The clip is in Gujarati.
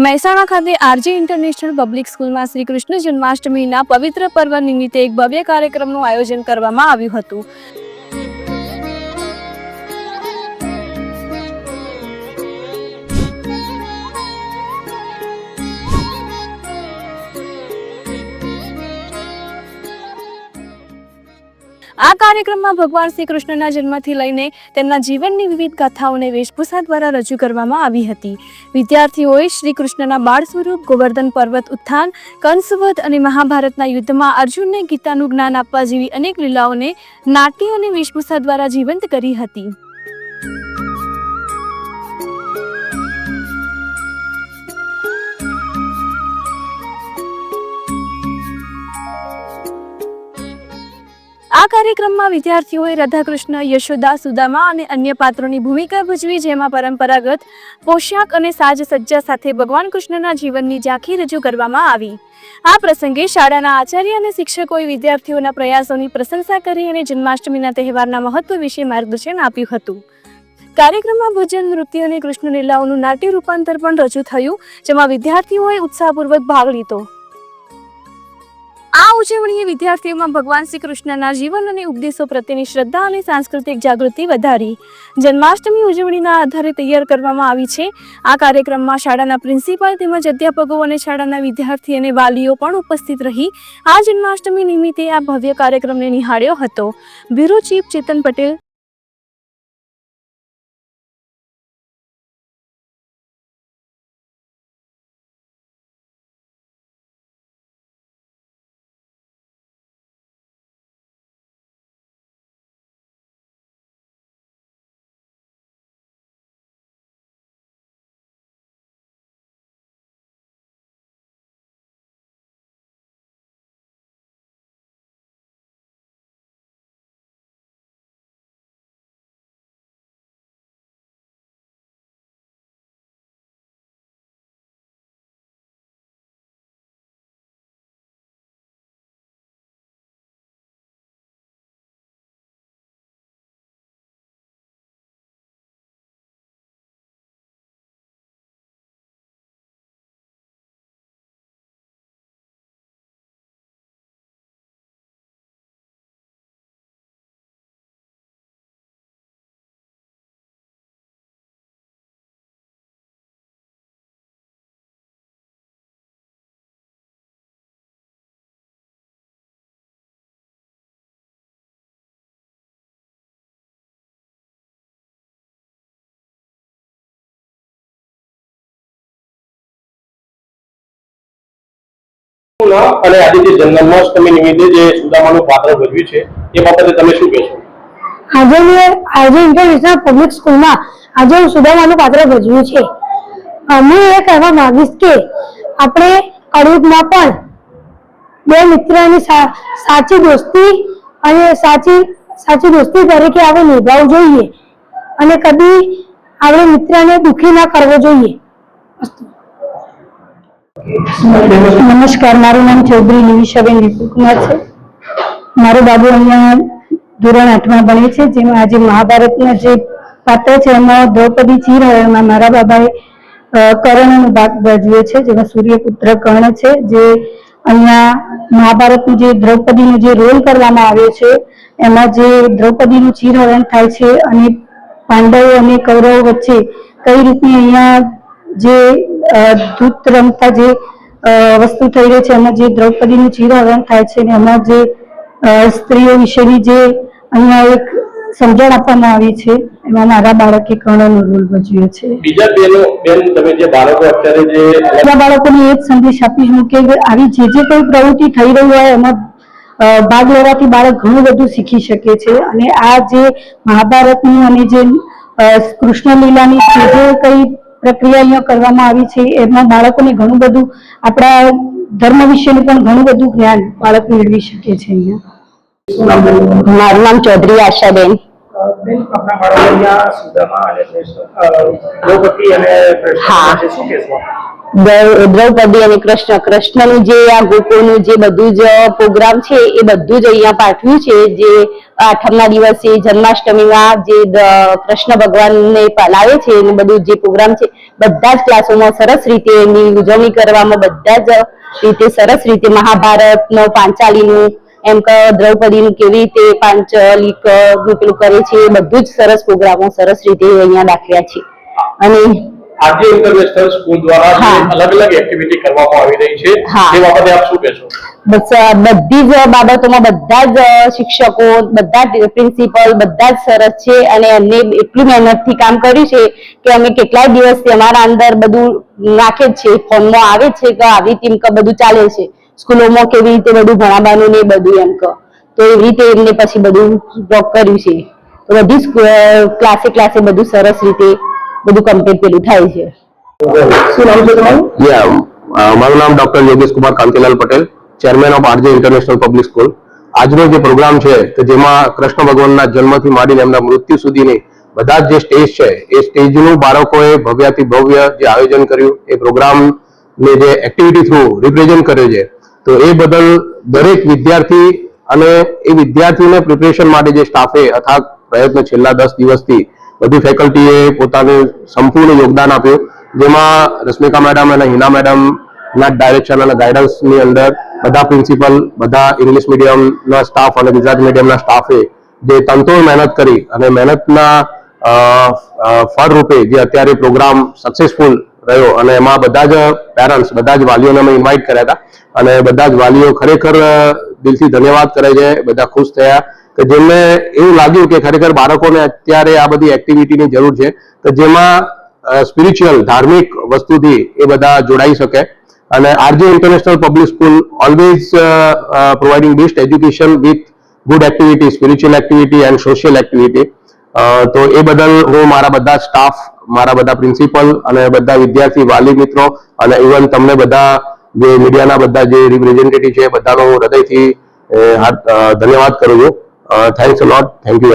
મહેસાણા ખાતે આરજી ઇન્ટરનેશનલ પબ્લિક સ્કૂલમાં શ્રી કૃષ્ણ જન્માષ્ટમીના પવિત્ર પર્વ નિમિત્તે એક ભવ્ય કાર્યક્રમનું આયોજન કરવામાં આવ્યું હતું। આ કાર્યક્રમમાં ભગવાન શ્રી કૃષ્ણના જન્મથી લઈને તેમના જીવનની વિવિધ કથાઓને વેશભૂષા દ્વારા રજૂ કરવામાં આવી હતી। વિદ્યાર્થીઓએ શ્રી કૃષ્ણના બાળ સ્વરૂપ, ગોવર્ધન પર્વત ઉત્થાન, કંસવધ અને મહાભારતના યુદ્ધમાં અર્જુનને ગીતાનું જ્ઞાન આપવા જેવી અનેક લીલાઓને નાટ્ય અને વેશભૂષા દ્વારા જીવંત કરી હતી। આ કાર્યક્રમમાં વિદ્યાર્થીઓએ રાધાકૃષ્ણ, યશોદા, સુદામા અને અન્ય પાત્રોની ભૂમિકા ભજવી, જેમાં પરંપરાગત પોશાક અને સાજ સજ્જા સાથે ભગવાન કૃષ્ણના જીવનની ઝાંખી રજૂ કરવામાં આવી। આ પ્રસંગે શાળાના આચાર્ય અને શિક્ષકોએ વિદ્યાર્થીઓના પ્રયાસોની પ્રશંસા કરી અને જન્માષ્ટમીના તહેવારના મહત્વ વિશે માર્ગદર્શન આપ્યું હતું। કાર્યક્રમમાં ભજન, નૃત્ય અને કૃષ્ણ લીલાઓનું નાટ્ય રૂપાંતર પણ રજૂ થયું, જેમાં વિદ્યાર્થીઓએ ઉત્સાહપૂર્વક ભાગ લીધો। આ ઉજવણીએ વિદ્યાર્થીઓમાં ભગવાન શ્રી કૃષ્ણના જીવન અને ઉપદેશો પ્રત્યેની શ્રદ્ધા અને સાંસ્કૃતિક જાગૃતિ વધારી। જન્માષ્ટમી ઉજવણીના આધારે તૈયાર કરવામાં આવી છે। આ કાર્યક્રમમાં શાળાના પ્રિન્સિપાલ તેમજ અધ્યાપકો અને શાળાના વિદ્યાર્થી અને વાલીઓ પણ ઉપસ્થિત રહી આ જન્માષ્ટમી નિમિત્તે આ ભવ્ય કાર્યક્રમને નિહાળ્યો હતો। બ્યુરો ચીફ ચેતન પટેલ। અને આજે જન્માષ્ટમી નિમિત્તે જે સુદામાનું પાત્ર ભજવ્યું છે એ બાબતે તમે શું કહેશો? આજે મેં આરજી ઇન્ટરનેશનલ પબ્લિક સ્કૂલમાં આજે હું સુદામાનું પાત્ર ભજવ્યું છે। હું એ કહેવા માંગીશ કે આપણે કળયુગમાં પણ બે મિત્રની સાચી દોસ્તી અને સાચી દોસ્તી તરીકે આપણે નિભાવવું જોઈએ અને કદી આપણે મિત્રને દુઃખી ના કરવો જોઈએ। નમસ્કાર, મારું નામ ચૌધરી નિમિષાબેન વિપુલકુમાર છે। મારો બાબુ અહીંયા ધોરણ 8માં ભણે છે, જેમાં આજે મહાભારતના જે પાત્ર છે એમાં દ્રૌપદી ચિરહરણમાં મારા બાબાએ કર્ણનો ભાગ ભજવ્યો છે, જેમાં સૂર્યપુત્ર કર્ણ છે, જે અહીંયા મહાભારતનું જે દ્રૌપદીનો જે રોલ કરવામાં આવ્યો છે એમાં જે દ્રૌપદીનું ચિરહરણ થાય છે અને પાંડવો અને કૌરવો વચ્ચે કઈ રીતની અહીંયા જે ધૂત રમતા જે વસ્તુ થઈ રહી છે એમાં જે દ્રૌપદીનું ચિરહરણ થાય છે અને એમાં જે સ્ત્રીઓ વિશેની જે અહીંયા એક સમજણ આપવામાં આવી છે એમાં મારા બાળકે કર્ણનો રોલ ભજવ્યો છે। બીજા બેન તમે જે બાળકો અત્યારે જે બીજા બાળકોને એ જ સંદેશ આપીશ હું કે આવી જે કોઈ પ્રવૃત્તિ થઈ રહી હોય એમાં ભાગ લેવાથી બાળક ઘણું બધું શીખી શકે છે અને આ જે મહાભારતની અને જે કૃષ્ણ લીલાની જે કઈ પ્રક્રિયા અહીંયા કરવામાં આવી છે એમાં બાળકોને ઘણું બધું આપણા ધર્મ વિશેનું પણ ઘણું બધું જ્ઞાન બાળક મેળવી શકે છે। અહીંયા મારું નામ ચૌધરી આશાબેન। બેન આપણા બાળકો અહીંયા સુદામા અને દ્રૌપદી અને કૃષ્ણ છે, શું કહેશો? દ્રૌપદી અને કૃષ્ણનું જે આ ગોકુળનું જે બધું જ પ્રોગ્રામ છે એ બધું જ અહીંયા પાઠવ્યું છે. જે 8મના દિવસે જન્માષ્ટમીમાં જે કૃષ્ણ ભગવાનને લાવે છે અને બધું જે પ્રોગ્રામ છે બધા જ ક્લાસોમાં સરસ રીતે એની ઉજવણી કરવામાં, બધા જ રીતે સરસ રીતે મહાભારતનો, પાંચાલીનું, એમ કે દ્રૌપદીનું કેવી રીતે પાંચાલિક પેલું કરે છે એ બધું જ સરસ પ્રોગ્રામો સરસ રીતે અહીંયા દાખવ્યા છે. અને આજે ઇન્ટરનેશનલ સ્કૂલ દ્વારા અલગ અલગ એક્ટિવિટી કરવામાં આવી રહી છે, એ બાબતે આપ શું કહેશો? બધી જ બાબતોમાં બધા જ શિક્ષકો, બધા જ પ્રિન્સિપલ બધા જ સરસ છે અને એમને એટલું મહેનતથી કામ કર્યું છે કે અમે કેટલાય દિવસથી અમારા અંદર બધું નાખે જ છે, ફોનમાં આવે છે કે આવી ટીમ કે બધું ચાલે છે, સ્કૂલોમાં કેવી રીતે બધું ભણાવવાનું ને બધું એમ કે તો એવી રીતે એમને પછી બધું બ્લોક કર્યું છે. તો બધી ક્લાસે બધું સરસ રીતે બધું કમ્પ્લીટ પેલું થાય છે. શું નામ છે તમારું? મારું નામ doctor Yogesh Kumar Kantilal Patel, chairman of RJ international public school. આજનો જે પ્રોગ્રામ છે કે જેમાં કૃષ્ણ ભગવાનના જન્મથી માંડીને એમના મૃત્યુ સુધીની બધા જ જે સ્ટેજ છે એ સ્ટેજનું બાળકોએ ભવ્યાથી ભવ્ય જે આયોજન કર્યું, એ પ્રોગ્રામને જે એક્ટિવિટી થ્રુ રિપ્રેઝન્ટ કર્યો છે, તો એ બદલ દરેક વિદ્યાર્થી અને એ વિદ્યાર્થીઓને પ્રિપરેશન માટે જે સ્ટાફે અથાગ પ્રયત્ન છેલ્લા 10 દિવસથી બધી ફેકલ્ટીએ પોતાનું સંપૂર્ણ યોગદાન આપ્યું, જેમાં રશ્મિકા મેડમ અને હિના મેડમના ડાયરેક્શન અને ગાઈડન્સની અંદર બધા પ્રિન્સિપલ, બધા ઇંગ્લિશ મીડિયમના સ્ટાફ અને ગુજરાતી મીડિયમના સ્ટાફે જે તનતોડ મહેનત કરી અને મહેનતના ફળરૂપે જે અત્યારે પ્રોગ્રામ સક્સેસફુલ રહ્યો અને એમાં બધા જ પેરેન્ટ્સ, બધા જ વાલીઓને અમે ઇન્વાઇટ કર્યા હતા અને બધા જ વાલીઓ ખરેખર દિલથી ધન્યવાદ કરે છે, બધા ખુશ થયા કે જેમને એવું લાગ્યું કે ખરેખર બાળકોને અત્યારે આ બધી એક્ટિવિટીની જરૂર છે કે જેમાં સ્પિરિચ્યુઅલ, ધાર્મિક વસ્તુથી એ બધા જોડાઈ શકે. અને RJ international public school always providing best education with good activity, spiritual activity and social activity. તો એ બદલ હું મારા બધા સ્ટાફ, મારા બધા પ્રિન્સિપલ અને બધા વિદ્યાર્થી, વાલી મિત્રો અને ઇવન તમને બધા જે મીડિયાના બધા જે રિપ્રેઝેન્ટેટિવ છે બધાનો હું હૃદયથી ધન્યવાદ કરું છું. Thanks a lot. Thank you.